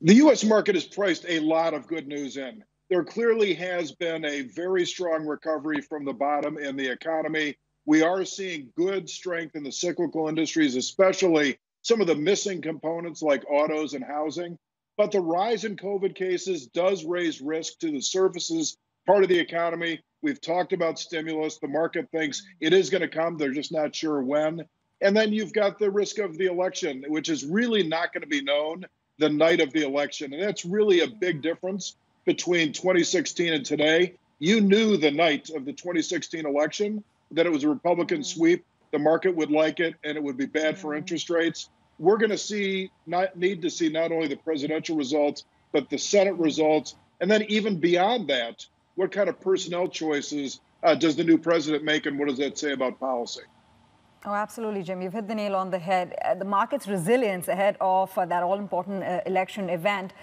The U.S. market has priced a lot of good news in. There clearly has been a very strong recovery from the bottom in the economy. We are seeing good strength in the cyclical industries, especially some of the missing components like autos and housing. But the rise in COVID cases does raise risk to the services part of the economy. We've talked about stimulus. The market thinks it is going to come. They're just not sure when. And then you've got the risk of the election, which is really not going to be known the night of the election. And that's really a big difference between 2016 and today. You knew the night of the 2016 election that it was a Republican sweep. The market would like it, and it would be bad for interest rates. We're going to need to see not only the presidential results, but the Senate results. And then even beyond that, what kind of personnel choices does the new president make, and what does that say about policy? Oh, absolutely, Jim. You've hit the nail on the head. The market's resilience ahead of that all-important election event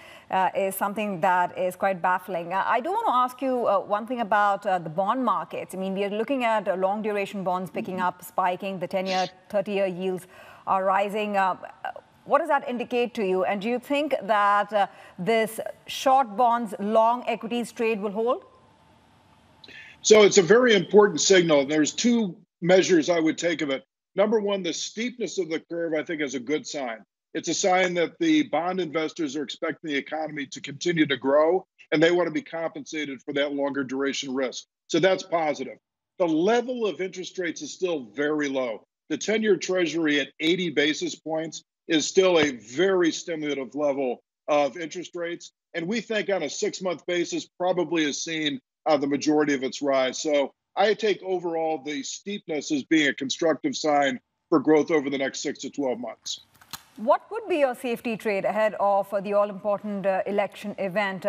is something that is quite baffling. I do want to ask you one thing about the bond markets. I mean, we are looking at long-duration bonds picking up, spiking. The 10-year, 30-year yields are rising. What does that indicate to you? And do you think that this short bonds, long equities trade will hold? So it's a very important signal. There's two measures I would take of it. Number one, the steepness of the curve, I think, is a good sign. It's a sign that the bond investors are expecting the economy to continue to grow, and they want to be compensated for that longer duration risk. So that's positive. The level of interest rates is still very low. The 10-year Treasury at 80 basis points is still a very stimulative level of interest rates. And we think on a 6-month basis probably has seen the majority of its rise. So I take overall the steepness as being a constructive sign for growth over the next 6 to 12 months. What would be your safety trade ahead of the all-important election event,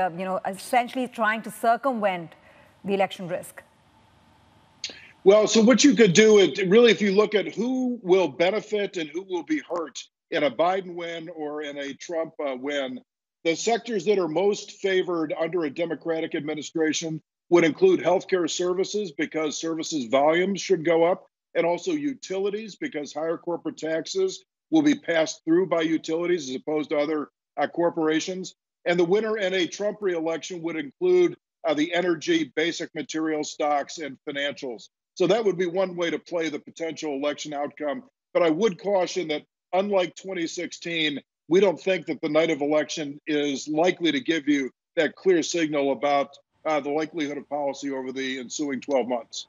essentially trying to circumvent the election risk? Well, so what you could do is really, if you look at who will benefit and who will be hurt in a Biden win or in a Trump win, the sectors that are most favored under a Democratic administration would include healthcare services because services volumes should go up, and also utilities because higher corporate taxes will be passed through by utilities as opposed to other corporations. And the winner in a Trump reelection would include the energy, basic material stocks, and financials. So that would be one way to play the potential election outcome. But I would caution that unlike 2016, we don't think that the night of election is likely to give you that clear signal about the likelihood of policy over the ensuing 12 months.